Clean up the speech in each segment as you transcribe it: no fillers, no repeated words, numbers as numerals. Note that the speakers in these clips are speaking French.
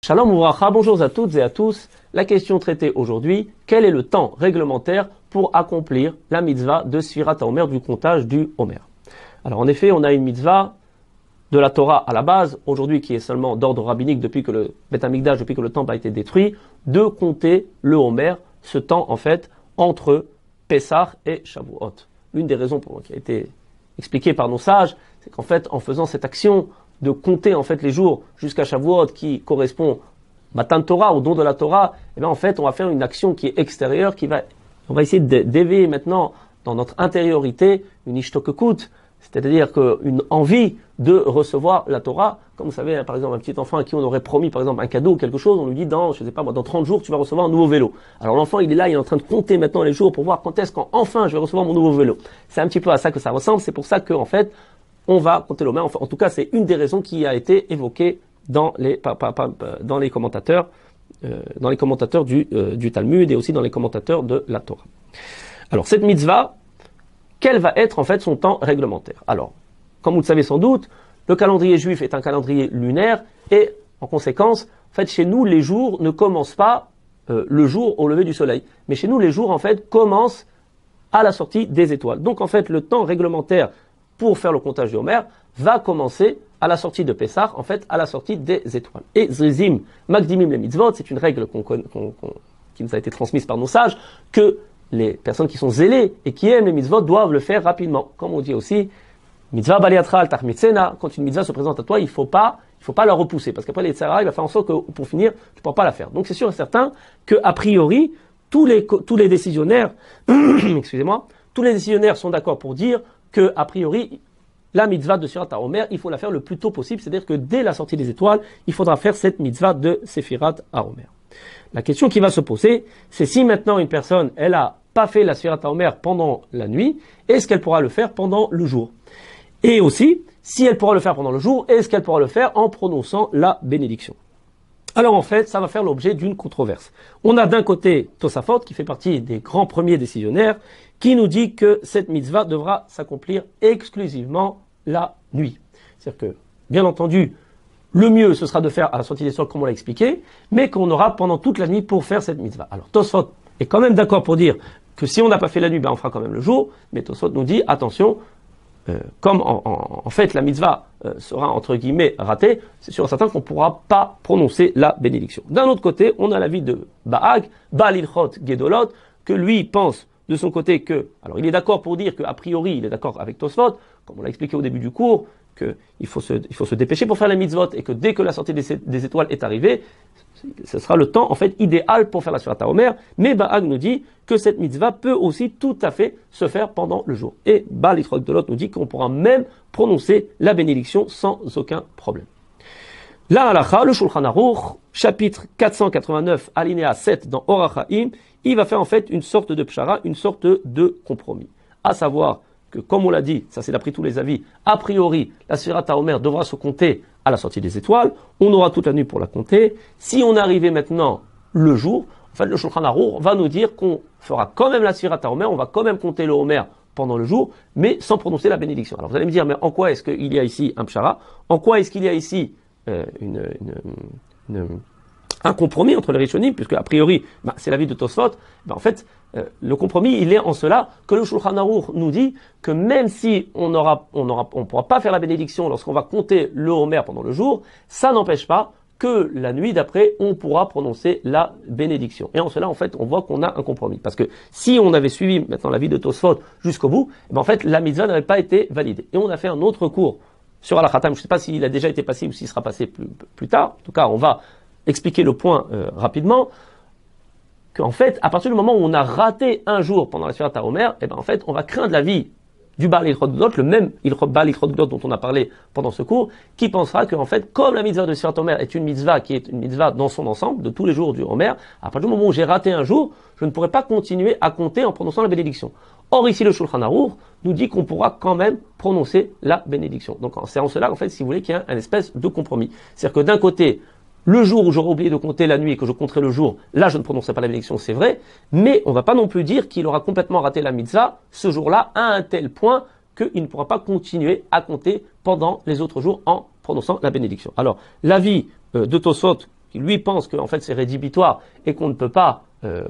Shalom Ouvracha, bonjour à toutes et à tous. La question traitée aujourd'hui, quel est le temps réglementaire pour accomplir la mitzvah de Sfirat HaOmer, du comptage du Homer? Alors en effet, on a une mitzvah de la Torah à la base, aujourd'hui qui est seulement d'ordre rabbinique depuis que le Beth Amikdash, depuis que le temple a été détruit, de compter le Homer, ce temps en fait entre Pessah et Shavuot. L'une des raisons qui a été expliquée par nos sages, c'est qu'en fait, en faisant cette action de compter en fait les jours jusqu'à Shavuot qui correspond Matan Torah, au don de la Torah, et bien en fait, on va faire une action qui est extérieure, on va essayer d'éveiller maintenant dans notre intériorité une ishtokekut, c'est-à-dire une envie de recevoir la Torah. Comme vous savez, par exemple, un petit enfant à qui on aurait promis, par exemple, un cadeau ou quelque chose, on lui dit dans 30 jours, tu vas recevoir un nouveau vélo. Alors l'enfant, il est là, il est en train de compter maintenant les jours pour voir quand est-ce qu'enfin je vais recevoir mon nouveau vélo. C'est un petit peu à ça que ça ressemble, c'est pour ça qu'en fait, on va compter l'Homer. Enfin, en tout cas, c'est une des raisons qui a été évoquée dans les commentateurs, du Talmud et aussi dans les commentateurs de la Torah. Alors, cette mitzvah, quel va être en fait son temps réglementaire? Alors, comme vous le savez sans doute, le calendrier juif est un calendrier lunaire et, en conséquence, en fait, chez nous, les jours ne commencent pas le jour au lever du soleil. Mais chez nous, les jours, en fait, commencent à la sortie des étoiles. Donc, en fait, le temps réglementaire pour faire le comptage du Homer va commencer à la sortie de Pessah, en fait, à la sortie des étoiles. Et Zrizim, Makdimim les mitzvot, c'est une règle qui nous a été transmise par nos sages, que les personnes qui sont zélées et qui aiment les mitzvot doivent le faire rapidement. Comme on dit aussi, mitzvah baliatra al tachmitzena, quand une mitzvah se présente à toi, il faut pas la repousser, parce qu'après les tzara, il va faire en sorte que, pour finir, tu ne pourras pas la faire. Donc c'est sûr et certain que, a priori, tous les décisionnaires, excusez-moi, tous les décisionnaires sont d'accord pour dire que, a priori, la mitzvah de Sfirat HaOmer, il faut la faire le plus tôt possible, c'est-à-dire que dès la sortie des étoiles, il faudra faire cette mitzvah de Sfirat HaOmer. La question qui va se poser, c'est si maintenant une personne, elle a pas fait la Sfirat HaOmer pendant la nuit, est-ce qu'elle pourra le faire pendant le jour? Et aussi, si elle pourra le faire pendant le jour, est-ce qu'elle pourra le faire en prononçant la bénédiction? Alors en fait, ça va faire l'objet d'une controverse. On a d'un côté Tosafot, qui fait partie des grands premiers décisionnaires, qui nous dit que cette mitzvah devra s'accomplir exclusivement la nuit. C'est-à-dire que, bien entendu, le mieux, ce sera de faire à la sortie des sols, comme on l'a expliqué, mais qu'on aura pendant toute la nuit pour faire cette mitzvah. Alors Tosafot est quand même d'accord pour dire que si on n'a pas fait la nuit, ben on fera quand même le jour, mais Tosafot nous dit, attention, comme en fait la mitzvah sera entre guillemets ratée, c'est sûr et certain qu'on ne pourra pas prononcer la bénédiction. D'un autre côté, on a l'avis de Baal Ilchot Gedolot, que lui pense de son côté que, alors il est d'accord pour dire qu'a priori il est d'accord avec Tosfot, comme on l'a expliqué au début du cours, qu'il faut se dépêcher pour faire la mitzvot et que dès que la sortie des étoiles est arrivée, ce sera le temps en fait idéal pour faire la Sfirat HaOmer, mais Baal nous dit que cette mitzvah peut aussi tout à fait se faire pendant le jour. Et Baal Ilchot Gedolot nous dit qu'on pourra même prononcer la bénédiction sans aucun problème. La halacha, le Shulchan Aruch, chapitre 489, alinéa 7 dans Orach Chaim, il va faire en fait une sorte de pshara, une sorte de compromis. À savoir que, comme on l'a dit, ça c'est d'après tous les avis, a priori, la Sfirat HaOmer devra se compter à la sortie des étoiles, on aura toute la nuit pour la compter. Si on arrivait maintenant le jour, en fait le Shulchan Aruch va nous dire qu'on fera quand même la Sfirat HaOmer, on va quand même compter le Homer pendant le jour, mais sans prononcer la bénédiction. Alors vous allez me dire, mais en quoi est-ce qu'il y a ici un pshara? En quoi est-ce qu'il y a ici un compromis entre les Rishonim, puisque a priori, c'est l'avis de Tosfot, en fait, le compromis, il est en cela que le Shulchan Aruch nous dit que même si on pourra pas faire la bénédiction lorsqu'on va compter le Homer pendant le jour, ça n'empêche pas que la nuit d'après, on pourra prononcer la bénédiction. Et en cela, en fait, on voit qu'on a un compromis. Parce que si on avait suivi maintenant l'avis de Tosfot jusqu'au bout, en fait, la mitzvah n'avait pas été validée. Et on a fait un autre cours sur Al-Khatam, je ne sais pas s'il a déjà été passé ou s'il sera passé plus tard. En tout cas, on va expliquer le point rapidement. Qu'en fait, à partir du moment où on a raté un jour pendant la Sfirat HaOmer, en fait, on va craindre la vie du Baal Ilchot Gedolot, le même Baal Ilchot Gedolot dont on a parlé pendant ce cours, qui pensera qu'en fait, comme la mitzvah de Sfirat HaOmer est une mitzvah dans son ensemble, de tous les jours du Homer, à partir du moment où j'ai raté un jour, je ne pourrai pas continuer à compter en prononçant la bénédiction. Or, ici, le Shulchan Aruch nous dit qu'on pourra quand même prononcer la bénédiction. Donc, c'est en cela, en fait, si vous voulez, qu'il y a un espèce de compromis. C'est-à-dire que d'un côté, le jour où j'aurais oublié de compter la nuit et que je compterai le jour, là, je ne prononcerai pas la bénédiction, c'est vrai, mais on ne va pas non plus dire qu'il aura complètement raté la mitzvah ce jour-là à un tel point qu'il ne pourra pas continuer à compter pendant les autres jours en prononçant la bénédiction. Alors, l'avis de Tosfot, qui lui pense que en fait c'est rédhibitoire et qu'on ne peut pas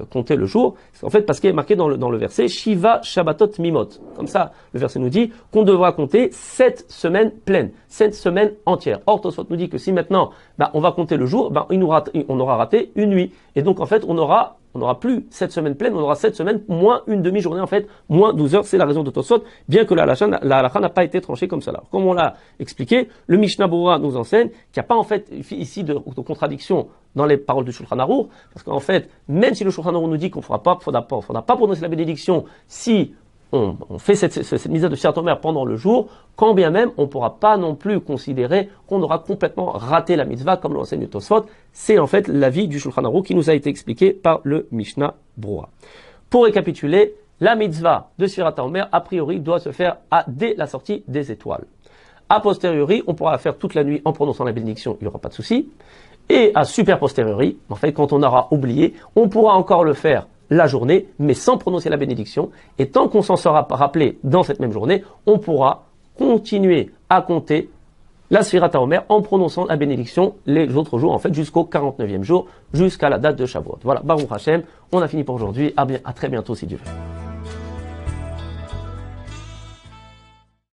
compter le jour, c'est en fait parce qu'il est marqué dans le verset Shiva Shabbatot Mimot. Comme ça, le verset nous dit qu'on devra compter 7 semaines pleines, 7 semaines entières. Or, Tosfot nous dit que si maintenant on va compter le jour, on aura raté une nuit. Et donc en fait, on n'aura plus 7 semaines pleines, on aura 7 semaines moins une demi-journée, en fait, moins 12 heures. C'est la raison de Tosfot, bien que la halakha n'a pas été tranchée comme cela. Comme on l'a expliqué, le Mishnah Berurah nous enseigne qu'il n'y a pas en fait ici de contradiction dans les paroles du Shulchan Aruch, parce qu'en fait, même si le Shulchan Aruch nous dit qu'on ne faudra pas prononcer la bénédiction si on fait cette mise de Sfirat Omer pendant le jour, quand bien même on ne pourra pas non plus considérer qu'on aura complètement raté la mitzvah comme l'enseigne Tosfot. C'est en fait l'avis du Shulchan Aruch qui nous a été expliqué par le Mishnah Berurah. Pour récapituler, la mitzvah de Sfirat Omer, a priori, doit se faire dès la sortie des étoiles. A posteriori, on pourra la faire toute la nuit en prononçant la bénédiction, il n'y aura pas de souci. Et à super posteriori, en fait, quand on aura oublié, on pourra encore le faire la journée, mais sans prononcer la bénédiction. Et tant qu'on s'en sera rappelé dans cette même journée, on pourra continuer à compter la Sfirat HaOmer en prononçant la bénédiction les autres jours, en fait, jusqu'au 49e jour, jusqu'à la date de Shavuot. Voilà, Baruch Hashem, on a fini pour aujourd'hui. À très bientôt si Dieu veut.